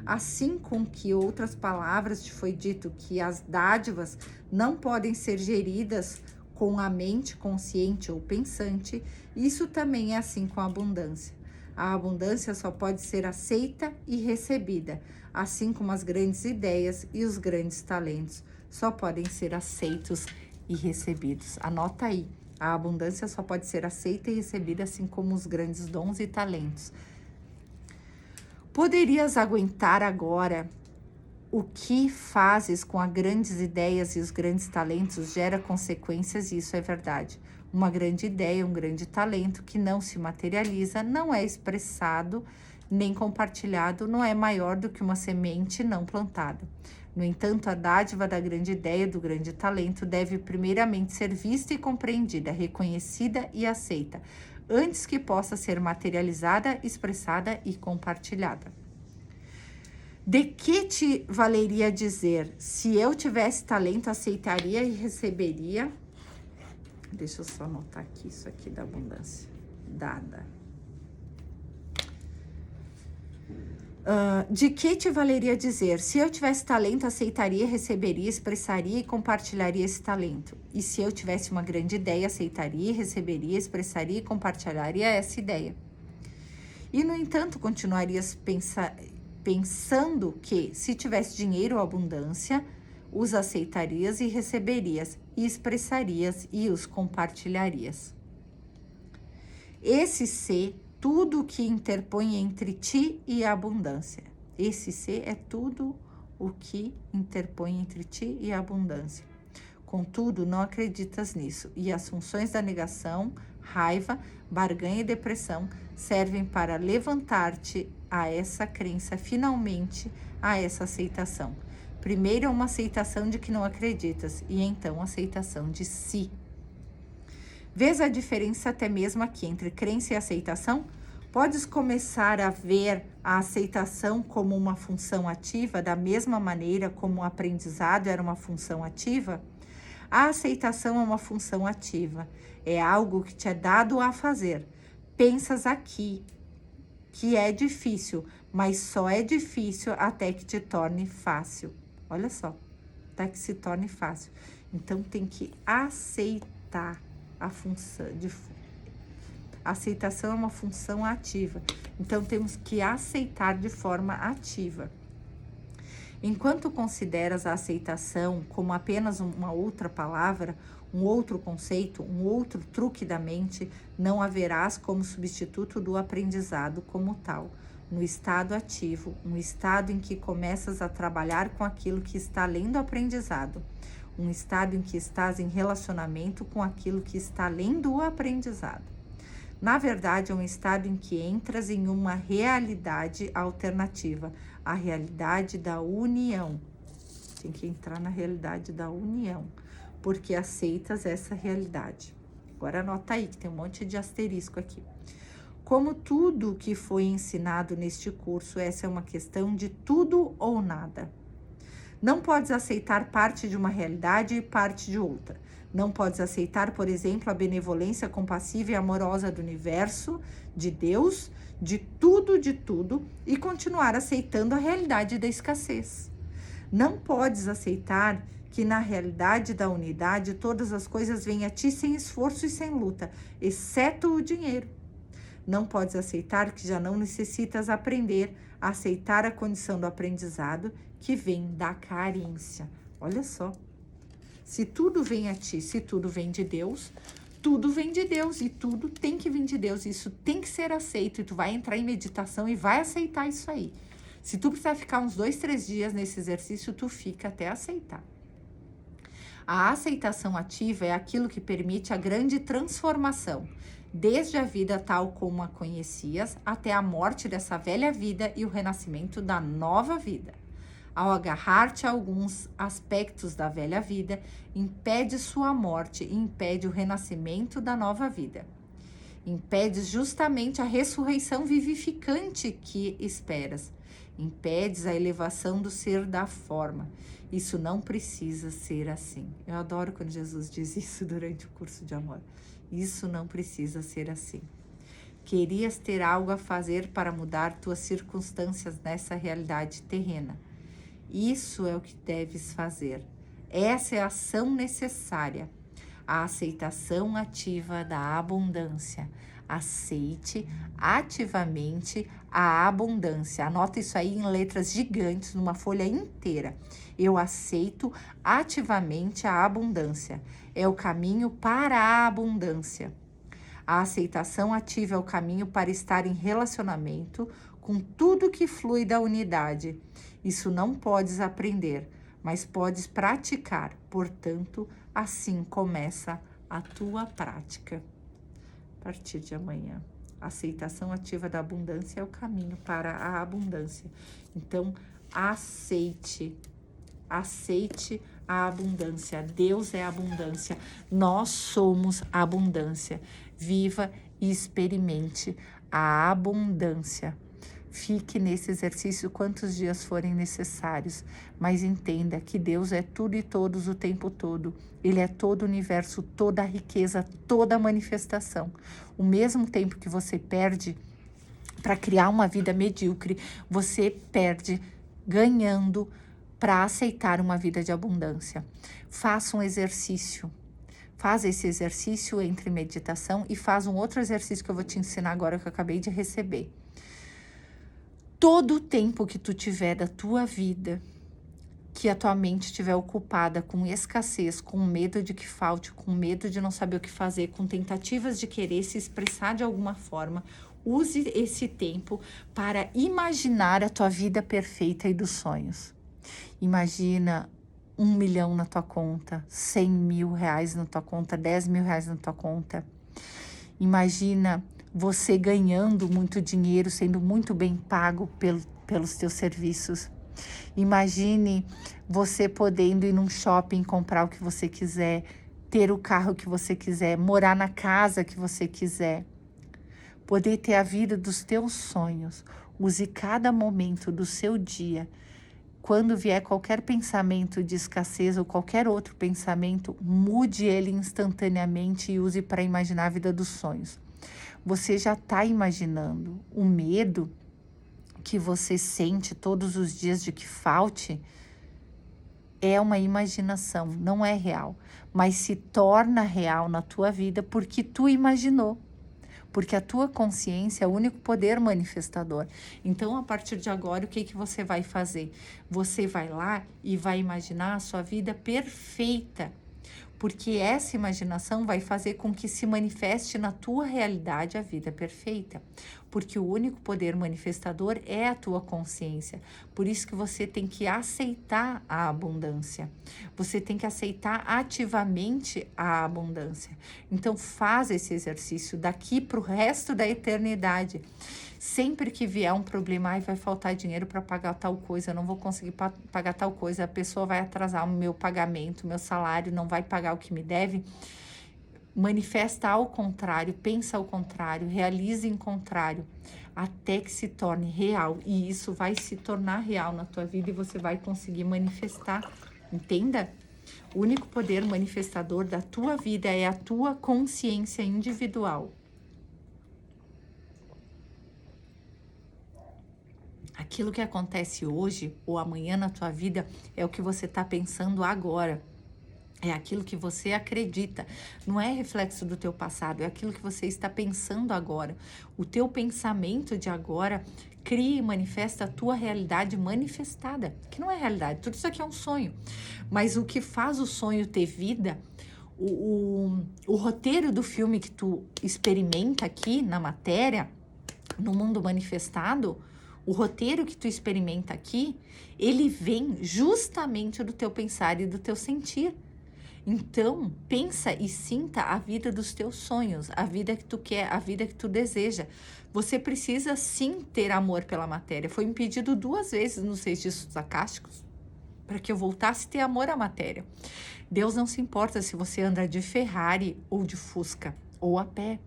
assim com que outras palavras te foi dito que as dádivas não podem ser geridas com a mente consciente ou pensante, isso também é assim com a abundância. A abundância só pode ser aceita e recebida, assim como as grandes ideias e os grandes talentos só podem ser aceitos e recebidos. Anota aí, a abundância só pode ser aceita e recebida, assim como os grandes dons e talentos. Poderias aguentar agora o que fazes com as grandes ideias e os grandes talentos gera consequências, e isso é verdade. Uma grande ideia, um grande talento que não se materializa, não é expressado nem compartilhado, não é maior do que uma semente não plantada. No entanto, a dádiva da grande ideia, do grande talento, deve primeiramente ser vista e compreendida, reconhecida e aceita, antes que possa ser materializada, expressada e compartilhada. De que te valeria dizer, se eu tivesse talento, aceitaria e receberia? Deixa eu só anotar aqui, isso aqui da abundância. dada. De que te valeria dizer? Se eu tivesse talento, aceitaria, receberia, expressaria e compartilharia esse talento. E se eu tivesse uma grande ideia, aceitaria, receberia, expressaria e compartilharia essa ideia. E, no entanto, continuarias pensando que, se tivesse dinheiro ou abundância, os aceitarias e receberias, e expressarias e os compartilharias. Esse ser, tudo o que interpõe entre ti e a abundância. Esse ser é tudo o que interpõe entre ti e a abundância. Contudo, não acreditas nisso, e as funções da negação, raiva, barganha e depressão servem para levantar-te a essa crença, finalmente a essa aceitação. Primeiro é uma aceitação de que não acreditas, e então a aceitação de si. Vês a diferença até mesmo aqui entre crença e aceitação? Podes começar a ver a aceitação como uma função ativa, da mesma maneira como o aprendizado era uma função ativa? A aceitação é uma função ativa, é algo que te é dado a fazer. Pensas aqui que é difícil, mas só é difícil até que te torne fácil. Olha só, até que se torne fácil. Então tem que aceitar a função de aceitação é uma função ativa. Então temos que aceitar de forma ativa. Enquanto consideras a aceitação como apenas uma outra palavra, um outro conceito, um outro truque da mente, não haverás como substituto do aprendizado como tal. No estado ativo, um estado em que começas a trabalhar com aquilo que está além do aprendizado. Um estado em que estás em relacionamento com aquilo que está além do aprendizado. Na verdade, é um estado em que entras em uma realidade alternativa, a realidade da união. Tem que entrar na realidade da união, porque aceitas essa realidade. Agora anota aí, que tem um monte de asterisco aqui. Como tudo que foi ensinado neste curso, essa é uma questão de tudo ou nada. Não podes aceitar parte de uma realidade e parte de outra. Não podes aceitar, por exemplo, a benevolência compassiva e amorosa do universo, de Deus, de tudo, e continuar aceitando a realidade da escassez. Não podes aceitar que na realidade da unidade todas as coisas vêm a ti sem esforço e sem luta, exceto o dinheiro. Não podes aceitar que já não necessitas aprender a aceitar a condição do aprendizado que vem da carência. Olha só, se tudo vem a ti, se tudo vem de Deus, tudo vem de Deus e tudo tem que vir de Deus. Isso tem que ser aceito e tu vai entrar em meditação e vai aceitar isso aí. Se tu precisar ficar uns 2, 3 dias nesse exercício, tu fica até aceitar. A aceitação ativa é aquilo que permite a grande transformação, desde a vida tal como a conhecias, até a morte dessa velha vida e o renascimento da nova vida. Ao agarrar-te a alguns aspectos da velha vida, impede sua morte e impede o renascimento da nova vida. Impedes justamente a ressurreição vivificante que esperas. Impedes a elevação do ser da forma. Isso não precisa ser assim. Eu adoro quando Jesus diz isso durante o curso de amor. Isso não precisa ser assim. Querias ter algo a fazer para mudar tuas circunstâncias nessa realidade terrena. Isso é o que deves fazer. Essa é a ação necessária. A aceitação ativa da abundância. Aceite ativamente a abundância. Anota isso aí em letras gigantes, numa folha inteira. Eu aceito ativamente a abundância. É o caminho para a abundância. A aceitação ativa é o caminho para estar em relacionamento com tudo que flui da unidade. Isso não podes aprender, mas podes praticar. Portanto, assim começa a tua prática. A partir de amanhã, a aceitação ativa da abundância é o caminho para a abundância. Então, aceite a abundância. Deus é a abundância. Nós somos a abundância. Viva e experimente a abundância. Fique nesse exercício quantos dias forem necessários, mas entenda que Deus é tudo e todos o tempo todo. Ele é todo o universo, toda a riqueza, toda a manifestação. O mesmo tempo que você perde para criar uma vida medíocre, você perde ganhando para aceitar uma vida de abundância. Faça um exercício. Faz esse exercício entre meditação e faz um outro exercício que eu vou te ensinar agora que eu acabei de receber. Todo o tempo que tu tiver da tua vida, que a tua mente estiver ocupada com escassez, com medo de que falte, com medo de não saber o que fazer, com tentativas de querer se expressar de alguma forma, use esse tempo para imaginar a tua vida perfeita e dos sonhos. Imagina 1 milhão na tua conta, 100 mil reais na tua conta, 10 mil reais na tua conta. Imagina você ganhando muito dinheiro, sendo muito bem pago pelos teus serviços. Imagine você podendo ir num shopping, comprar o que você quiser, ter o carro que você quiser, morar na casa que você quiser, poder ter a vida dos teus sonhos. Use cada momento do seu dia. Quando vier qualquer pensamento de escassez ou qualquer outro pensamento, mude ele instantaneamente e use para imaginar a vida dos sonhos. Você já está imaginando. O medo que você sente todos os dias de que falte é uma imaginação, não é real, mas se torna real na tua vida porque tu imaginou. Porque a tua consciência é o único poder manifestador. Então, a partir de agora, o que você vai fazer? Você vai lá e vai imaginar a sua vida perfeita. Porque essa imaginação vai fazer com que se manifeste na tua realidade a vida perfeita. Porque o único poder manifestador é a tua consciência. Por isso que você tem que aceitar a abundância. Você tem que aceitar ativamente a abundância. Então faz esse exercício daqui para o resto da eternidade. Sempre que vier um problema, ai, vai faltar dinheiro para pagar tal coisa, eu não vou conseguir pagar tal coisa, a pessoa vai atrasar o meu pagamento, meu salário, não vai pagar o que me deve. Manifesta ao contrário, pensa ao contrário, realize em contrário, até que se torne real. E isso vai se tornar real na tua vida e você vai conseguir manifestar, entenda? O único poder manifestador da tua vida é a tua consciência individual. Aquilo que acontece hoje ou amanhã na tua vida é o que você está pensando agora. É aquilo que você acredita. Não é reflexo do teu passado, é aquilo que você está pensando agora. O teu pensamento de agora cria e manifesta a tua realidade manifestada, que não é realidade, tudo isso aqui é um sonho. Mas o que faz o sonho ter vida, o roteiro do filme que tu experimenta aqui na matéria, no mundo manifestado, o roteiro que tu experimenta aqui, ele vem justamente do teu pensar e do teu sentir. Então, pensa e sinta a vida dos teus sonhos, a vida que tu quer, a vida que tu deseja. Você precisa sim ter amor pela matéria. Foi me pedido 2 vezes nos registros acásticos para que eu voltasse a ter amor à matéria. Deus não se importa se você anda de Ferrari ou de Fusca ou a pé.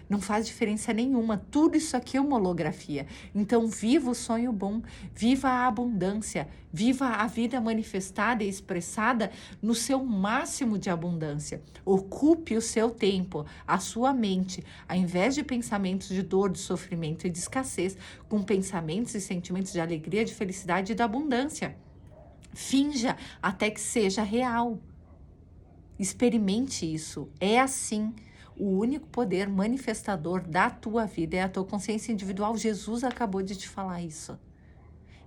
Não faz diferença nenhuma, tudo isso aqui é uma holografia. Então viva o sonho bom, viva a abundância, viva a vida manifestada e expressada no seu máximo de abundância. Ocupe o seu tempo, a sua mente, ao invés de pensamentos de dor, de sofrimento e de escassez, com pensamentos e sentimentos de alegria, de felicidade e da abundância. Finja até que seja real. Experimente isso, é assim. O único poder manifestador da tua vida é a tua consciência individual. Jesus acabou de te falar isso.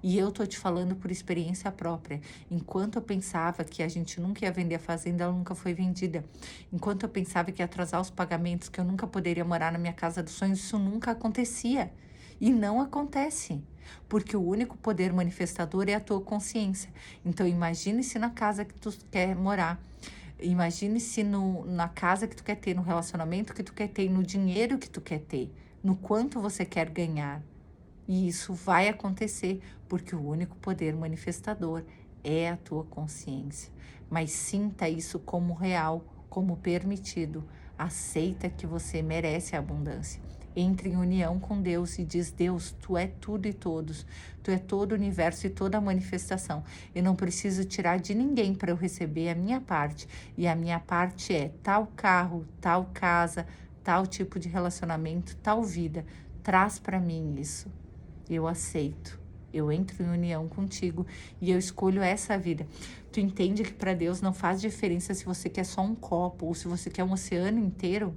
E eu tô te falando por experiência própria. Enquanto eu pensava que a gente nunca ia vender a fazenda, ela nunca foi vendida. Enquanto eu pensava que ia atrasar os pagamentos, que eu nunca poderia morar na minha casa dos sonhos, isso nunca acontecia. E não acontece. Porque o único poder manifestador é a tua consciência. Então imagine se na casa que tu quer morar, imagine-se na casa que tu quer ter, no relacionamento que tu quer ter, no dinheiro que tu quer ter, no quanto você quer ganhar. E isso vai acontecer, porque o único poder manifestador é a tua consciência. Mas sinta isso como real, como permitido. Aceita que você merece a abundância. Entre em união com Deus e diz: Deus, Tu é tudo e todos. Tu é todo o universo e toda a manifestação. Eu não preciso tirar de ninguém para eu receber a minha parte. E a minha parte é tal carro, tal casa, tal tipo de relacionamento, tal vida. Traz para mim isso. Eu aceito. Eu entro em união contigo e eu escolho essa vida. Tu entende que para Deus não faz diferença se você quer só um copo ou se você quer um oceano inteiro?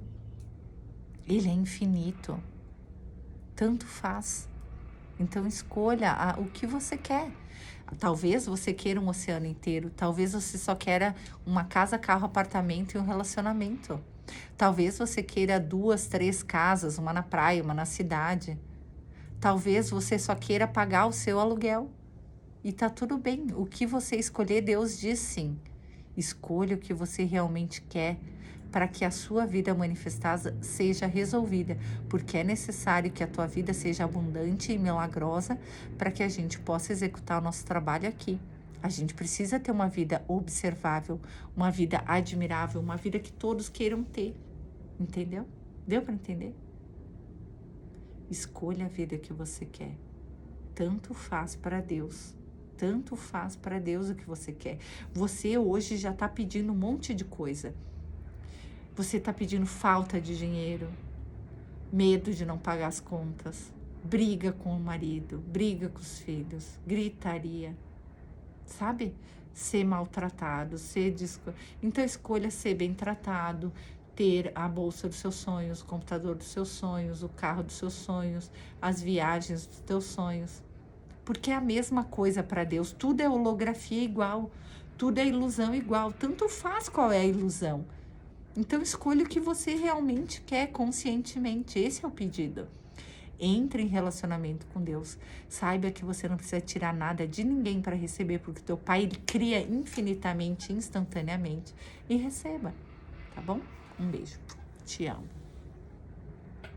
Ele é infinito. Tanto faz. Então escolha o que você quer. Talvez você queira um oceano inteiro. Talvez você só queira uma casa, carro, apartamento e um relacionamento. Talvez você queira 2, 3 casas, uma na praia, uma na cidade. Talvez você só queira pagar o seu aluguel. E tá tudo bem. O que você escolher, Deus diz sim. Escolha o que você realmente quer para que a sua vida manifestada seja resolvida, porque é necessário que a tua vida seja abundante e milagrosa para que a gente possa executar o nosso trabalho aqui. A gente precisa ter uma vida observável, uma vida admirável, uma vida que todos queiram ter. Entendeu? Deu para entender? Escolha a vida que você quer. Tanto faz para Deus. Tanto faz para Deus o que você quer. Você hoje já está pedindo um monte de coisa. Você está pedindo falta de dinheiro, medo de não pagar as contas, briga com o marido, briga com os filhos, gritaria, sabe? Ser maltratado, Então escolha ser bem tratado, ter a bolsa dos seus sonhos, o computador dos seus sonhos, o carro dos seus sonhos, as viagens dos teus sonhos. Porque é a mesma coisa para Deus, tudo é holografia igual, tudo é ilusão igual, tanto faz qual é a ilusão. Então escolha o que você realmente quer conscientemente, esse é o pedido. Entre em relacionamento com Deus, saiba que você não precisa tirar nada de ninguém para receber, porque teu Pai ele cria infinitamente, instantaneamente, e receba, tá bom? Um beijo, te amo.